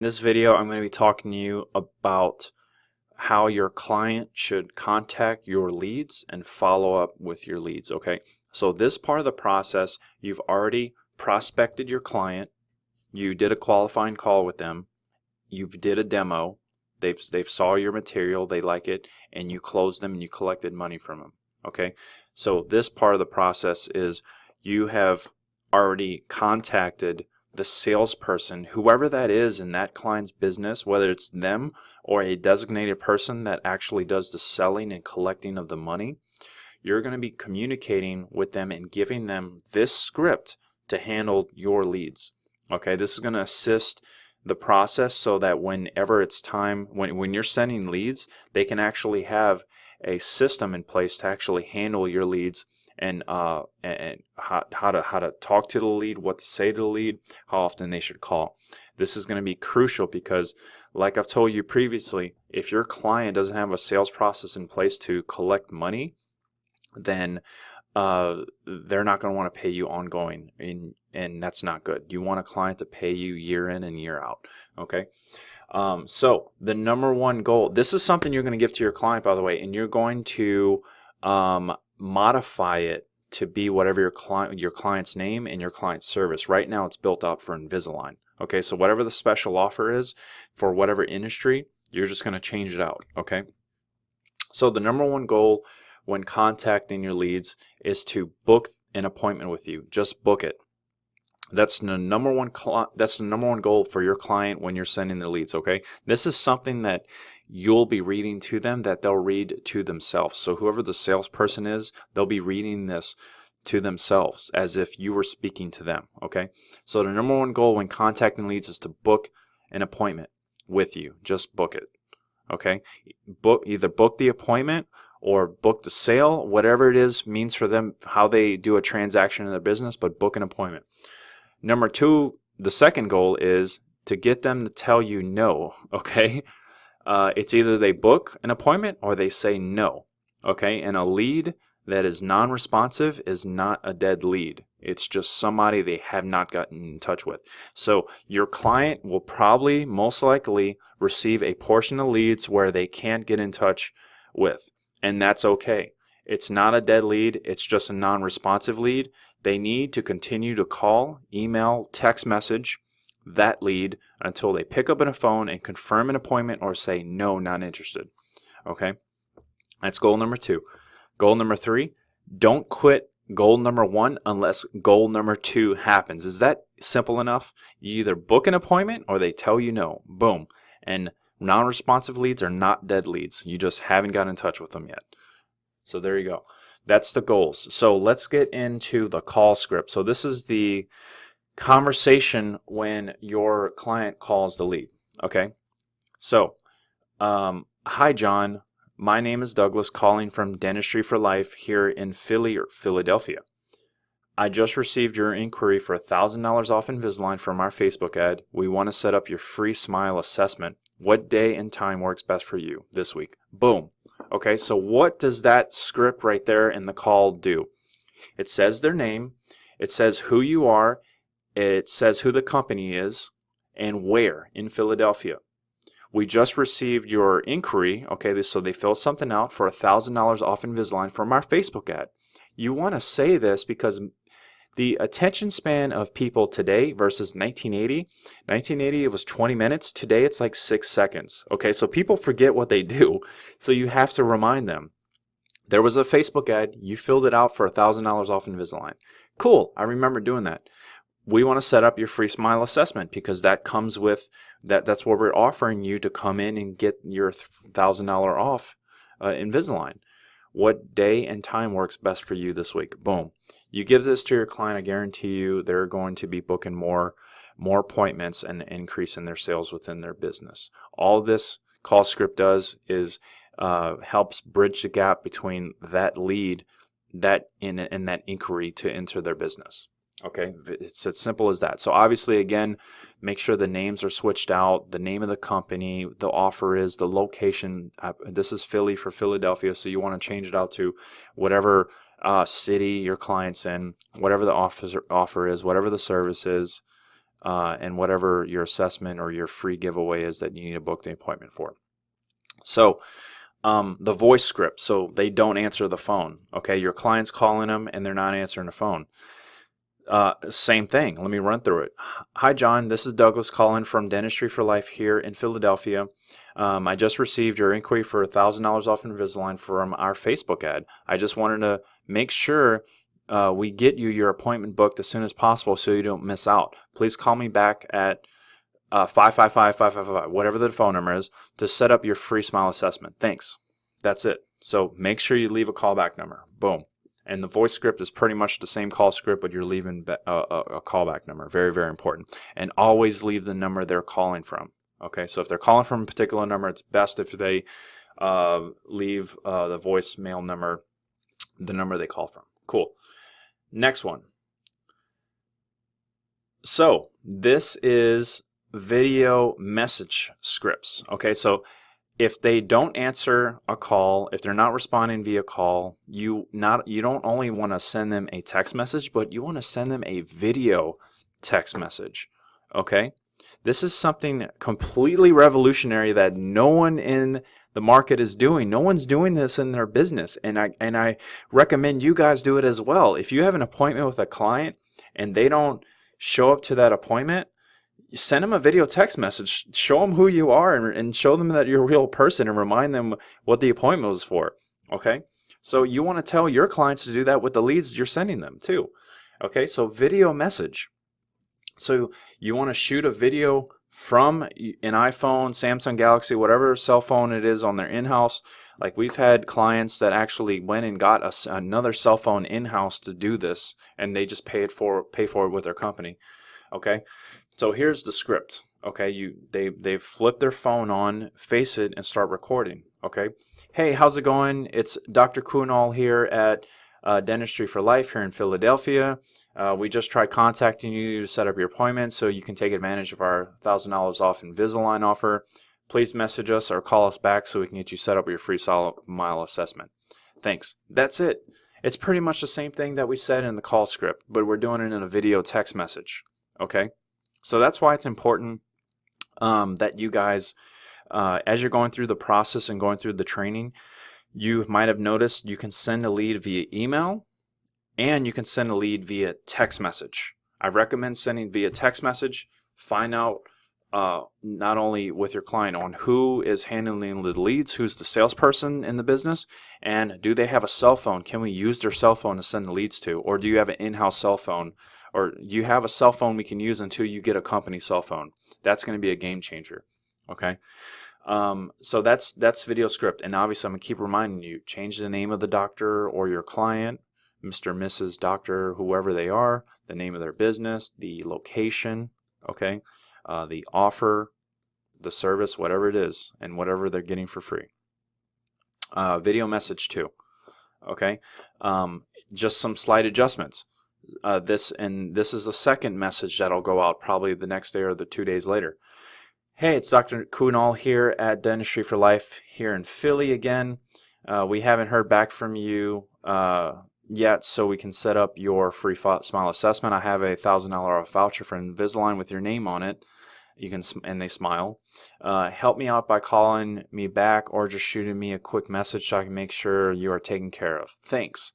In this video, I'm going to be talking to you about how your client should contact your leads and follow up with your leads, okay? So this part of the process, you've already prospected your client, you did a qualifying call with them, you did a demo, they've saw your material, they like it, and you closed them and you collected money from them, okay? So this part of the process is you have already contacted the salesperson, whoever that is in that client's business, whether it's them or a designated person that actually does the selling and collecting of the money. You're going to be communicating with them and giving them this script to handle your leads. Okay, this is going to assist the process so that whenever it's time, when you're sending leads, they can actually have a system in place to actually handle your leads and how to talk to the lead, what to say to the lead, how often they should call. This is going to be crucial because, like I've told you previously, if your client doesn't have a sales process in place to collect money, then they're not going to want to pay you ongoing, and that's not good. You want a client to pay you year in and year out, okay? So the number one goal, this is something you're going to give to your client, by the way, and you're going to modify it to be whatever your client's name and your client's service. Right now it's built out for Invisalign. Okay, so whatever the special offer is for whatever industry, you're just going to change it out. Okay, so the number one goal when contacting your leads is to book an appointment with you. Just book it. That's the number one goal for your client when you're sending the leads, okay? This is something that you'll be reading to them that they'll read to themselves. So whoever the salesperson is, they'll be reading this to themselves as if you were speaking to them, okay? So the number one goal when contacting leads is to book an appointment with you. Just book it, okay? Either book the appointment or book the sale, whatever it is means for them, how they do a transaction in their business, but book an appointment. Number two, the second goal is to get them to tell you no, okay? It's either they book an appointment or they say no, okay? And a lead that is non-responsive is not a dead lead. It's just somebody they have not gotten in touch with. So your client will probably, most likely, receive a portion of leads where they can't get in touch with, and that's okay. It's not a dead lead, it's just a non-responsive lead. They need to continue to call, email, text message that lead until they pick up on a phone and confirm an appointment or say no, not interested. Okay? That's goal number two. Goal number three, don't quit goal number one unless goal number two happens. Is that simple enough? You either book an appointment or they tell you no. Boom. And non-responsive leads are not dead leads. You just haven't got in touch with them yet. So there you go. That's the goals. So let's get into the call script. So this is the conversation when your client calls the lead. Okay. So, hi John. My name is Douglas, calling from Dentistry for Life here in Philly or Philadelphia. I just received your inquiry for $1,000 off Invisalign from our Facebook ad. We want to set up your free smile assessment. What day and time works best for you this week? Boom. Okay, so what does that script right there in the call do? It says their name, it says who you are, it says who the company is, and where in Philadelphia. We just received your inquiry, okay, so they fill something out for $1,000 off Invisalign from our Facebook ad. You want to say this because the attention span of people today versus 1980 it was 20 minutes. Today it's like 6 seconds. Okay, so people forget what they do. So you have to remind them. There was a Facebook ad. You filled it out for $1,000 off Invisalign. Cool, I remember doing that. We want to set up your free smile assessment because that comes with, that's what we're offering you to come in and get your $1,000 off Invisalign. What day and time works best for you this week? Boom. You give this to your client, I guarantee you they're going to be booking more appointments and increasing their sales within their business. All this call script does is helps bridge the gap between that lead and that inquiry to enter their business. Okay, it's as simple as that. So obviously, again, make sure the names are switched out, the name of the company, the offer is, the location. This is Philly for Philadelphia, so you want to change it out to whatever city your client's in, whatever the offer is, whatever the service is. and whatever your assessment or your free giveaway is that you need to book the appointment for. So the voice script, so they don't answer the phone. Okay, your client's calling them and they're not answering the phone. Same thing. Let me run through it. Hi, John. This is Douglas calling from Dentistry for Life here in Philadelphia. I just received your inquiry for $1,000 off Invisalign from our Facebook ad. I just wanted to make sure we get you your appointment booked as soon as possible so you don't miss out. Please call me back at 555-5555, whatever the phone number is, to set up your free smile assessment. Thanks. That's it. So make sure you leave a callback number. Boom. And the voice script is pretty much the same call script, but you're leaving a callback number. Very, very important. And always leave the number they're calling from. Okay, so if they're calling from a particular number, it's best if they leave the voicemail number, the number they call from. Cool. Next one. So this is video message scripts. Okay, so if they don't answer a call, if they're not responding via call, you don't only want to send them a text message, but you want to send them a video text message. Okay? This is something completely revolutionary that no one in the market is doing. No one's doing this in their business, and I recommend you guys do it as well. If you have an appointment with a client and they don't show up to that appointment, send them a video text message. Show them who you are and show them that you're a real person and remind them what the appointment was for. Okay? So you want to tell your clients to do that with the leads you're sending them too. Okay? So video message. So you want to shoot a video from an iPhone, Samsung Galaxy, whatever cell phone it is on their in-house. Like we've had clients that actually went and got another cell phone in-house to do this, and they just pay for it with their company. Okay? So here's the script. Okay, they flip their phone on, face it, and start recording. Okay, hey, how's it going? It's Dr. Kunal here at Dentistry for Life here in Philadelphia. We just tried contacting you to set up your appointment so you can take advantage of our $1,000 off Invisalign offer. Please message us or call us back so we can get you set up with your free smile assessment. Thanks. That's it. It's pretty much the same thing that we said in the call script, but we're doing it in a video text message. Okay. So that's why it's important that you guys, as you're going through the process and going through the training, you might have noticed you can send a lead via email and you can send a lead via text message. I recommend sending via text message. Find out not only with your client on who is handling the leads, who's the salesperson in the business, and do they have a cell phone? Can we use their cell phone to send the leads to? Or do you have an in-house cell phone? Or you have a cell phone we can use until you get a company cell phone. That's going to be a game changer. Okay, so that's video script, and obviously I'm going to keep reminding you, change the name of the doctor or your client, Mr., Mrs., Doctor, whoever they are, the name of their business, the location, okay, the offer, the service, whatever it is, and whatever they're getting for free. Video message too. Okay, just some slight adjustments. This is the second message that'll go out probably the next day or the 2 days later. Hey, it's Dr. Kunal here at Dentistry for Life here in Philly again. We haven't heard back from you yet, so we can set up your free smile assessment. I have a $1,000 off voucher for Invisalign with your name on it. You can, and they smile. Help me out by calling me back or just shooting me a quick message so I can make sure you are taken care of. Thanks.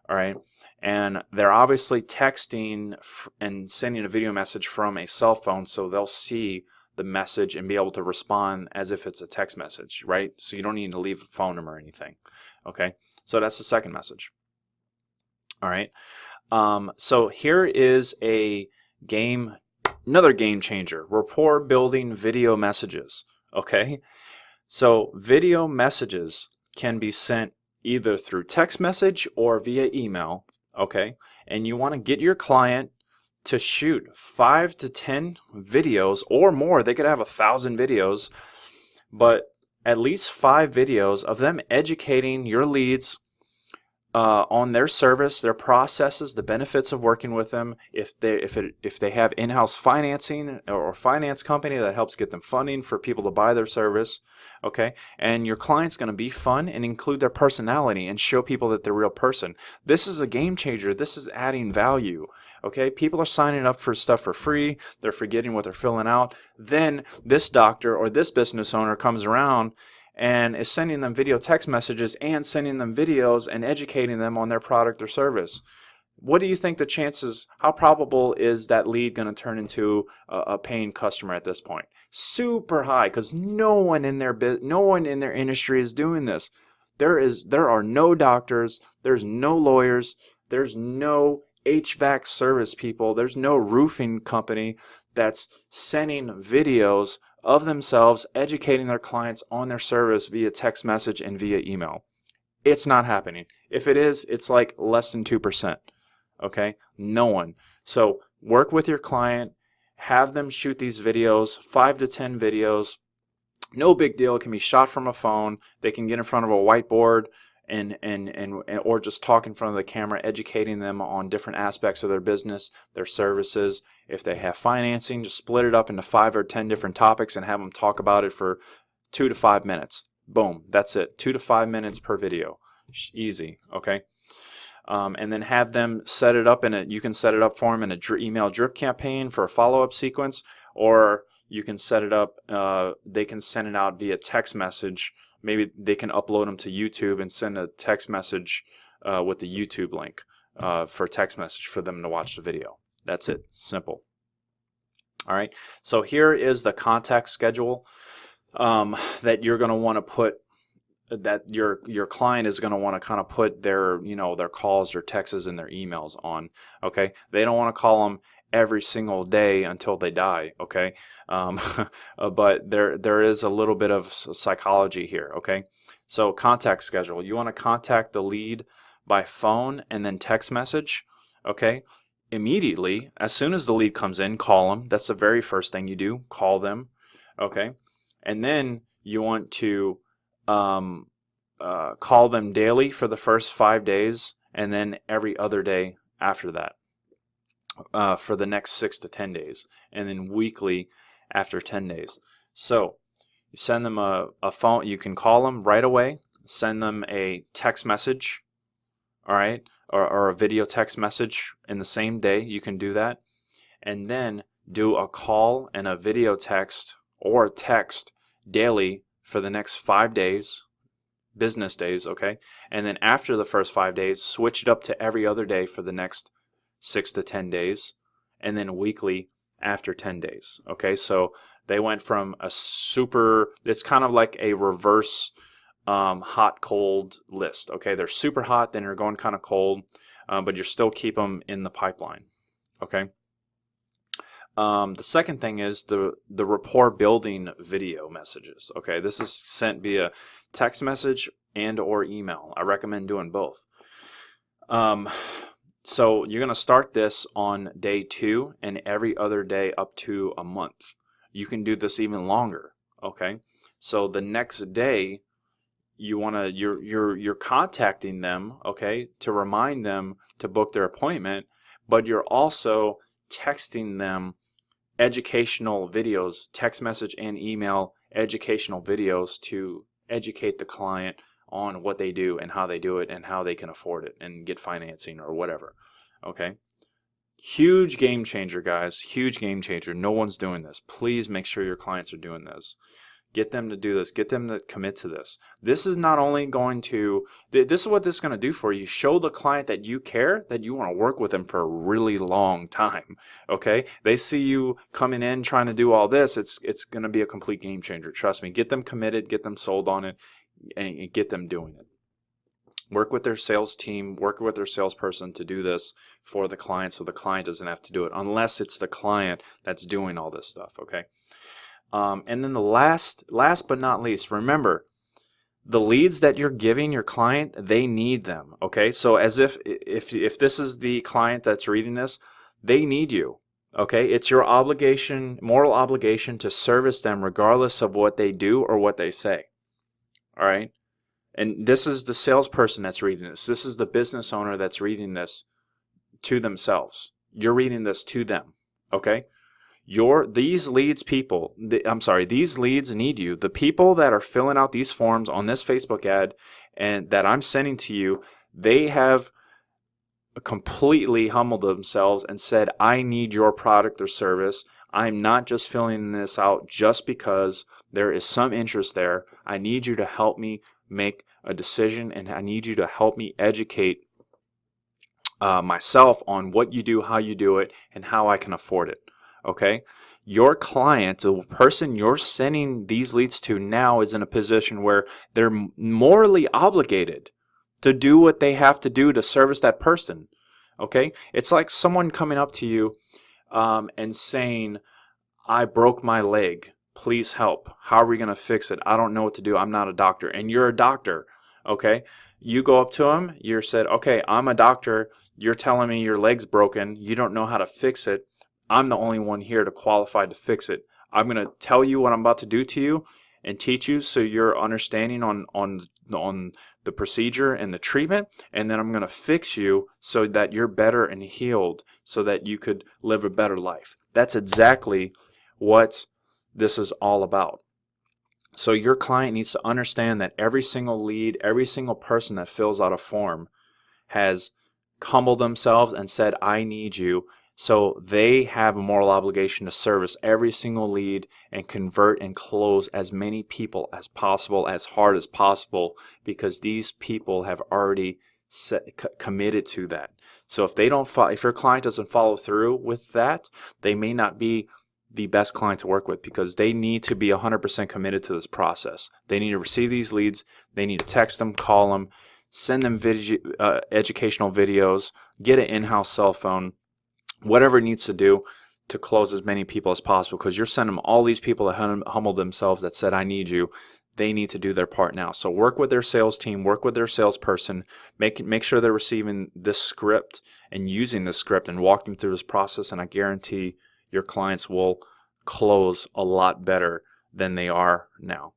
All right. And they're obviously texting and sending a video message from a cell phone, so they'll see the message and be able to respond as if it's a text message, right? So you don't need to leave a phone number or anything. Okay. So that's the second message. All right. So here is another game changer, rapport building video messages. Okay. So video messages can be sent either through text message or via email. Okay. And you want to get your client to shoot 5 to 10 videos or more. They could have 1,000 videos, but at least 5 videos of them educating your leads on their service, their processes, the benefits of working with them. If they have in-house financing or finance company that helps get them funding for people to buy their service, okay. And your client's going to be fun and include their personality and show people that they're a real person. This is a game changer. This is adding value. Okay, people are signing up for stuff for free. They're forgetting what they're filling out. Then this doctor or this business owner comes around and is sending them video text messages and sending them videos and educating them on their product or service. What do you think the chances, how probable is that lead going to turn into a paying customer at this point? Super high, because no one in their industry is doing this. There are no doctors, there's no lawyers, there's no HVAC service people, there's no roofing company that's sending videos of themselves, educating their clients on their service via text message and via email. It's not happening. If it is, it's like less than 2%. Okay? No one. So work with your client, have them shoot these videos, 5 to 10 videos. No big deal. It can be shot from a phone. They can get in front of a whiteboard and or just talk in front of the camera, educating them on different aspects of their business, their services. If they have financing, just split it up into 5 or 10 different topics and have them talk about it for 2 to 5 minutes. Boom, that's it. 2 to 5 minutes per video. Easy, okay? And then have them set it up you can set it up for them in an email drip campaign for a follow-up sequence, or you can set it up, they can send it out via text message. Maybe they can upload them to YouTube and send a text message with the YouTube link for text message for them to watch the video. That's it. Simple. All right. So here is the contact schedule that you're going to want to put, that your client is going to want to kind of put their their calls, their texts, and their emails on. Okay. They don't want to call them every single day until they die, okay? But there is a little bit of psychology here, okay? So contact schedule. You want to contact the lead by phone and then text message, okay? Immediately, as soon as the lead comes in, call them. That's the very first thing you do. Call them, okay? And then you want to call them daily for the first 5 days, and then every other day after that. For the next 6 to 10 days, and then weekly after 10 days. So you send them a phone. You can call them right away, send them a text message, all right, or a video text message in the same day. You can do that, and then do a call and a video text or text daily for the next 5 days, business days, okay? And then after the first 5 days, switch it up to every other day for the next 6 to 10 days, and then weekly after 10 days. Okay, so they went from a super, it's kind of like a reverse hot cold list. Okay, they're super hot, then you're going kind of cold, but you still keep them in the pipeline. Okay. The second thing is the rapport building video messages. Okay, this is sent via text message and or email. I recommend doing both. So you're going to start this on day 2 and every other day up to a month. You can do this even longer, okay? So the next day you're contacting them, okay, to remind them to book their appointment, but you're also texting them educational videos, text message and email educational videos to educate the client on what they do and how they do it and how they can afford it and get financing or whatever. Okay, huge game changer, guys. Huge game changer. No one's doing this. Please make sure your clients are doing this. Get them to do this. Get them to commit to this. This is not only going to, this is what this is going to do for you. Show the client that you care, that you want to work with them for a really long time. Okay, they see you coming in trying to do all this. It's going to be a complete game changer. Trust me. Get them committed. Get them sold on it. And get them doing it. Work with their sales team, work with their salesperson to do this for the client so the client doesn't have to do it unless it's the client that's doing all this stuff, okay? And then the last but not least, remember, the leads that you're giving your client, they need them, okay? So as if this is the client that's reading this, they need you, okay? It's your obligation, moral obligation to service them regardless of what they do or what they say. All right, And this is the salesperson that's reading this. This is the business owner that's reading this to themselves. You're reading this to them, okay? These leads need you. The people that are filling out these forms on this Facebook ad and that I'm sending to you, they have completely humbled themselves and said, I need your product or service. I'm not just filling this out just because there is some interest there. I need you to help me make a decision, and I need you to help me educate myself on what you do, how you do it, and how I can afford it. Okay? Your client, the person you're sending these leads to now, is in a position where they're morally obligated to do what they have to do to service that person. Okay? It's like someone coming up to you and saying, I broke my leg. Please help. How are we going to fix it? I don't know what to do. I'm not a doctor. And you're a doctor. Okay? You go up to them. You're said, okay, I'm a doctor. You're telling me your leg's broken. You don't know how to fix it. I'm the only one here to qualify to fix it. I'm going to tell you what I'm about to do to you and teach you so you're understanding on the procedure and the treatment, and then I'm going to fix you so that you're better and healed so that you could live a better life. That's exactly what this is all about. So your client needs to understand that every single lead, every single person that fills out a form has humbled themselves and said, I need you. So they have a moral obligation to service every single lead and convert and close as many people as possible, as hard as possible, because these people have already committed to that. So if your client doesn't follow through with that, they may not be the best client to work with, because they need to be 100% committed to this process. They need to receive these leads. They need to text them, call them, send them educational videos, get an in-house cell phone, whatever it needs to do to close as many people as possible, because you're sending them all these people that humbled themselves that said, I need you. They need to do their part now. So work with their sales team, work with their salesperson, make sure they're receiving this script and using this script, and walk them through this process, and I guarantee your clients will close a lot better than they are now.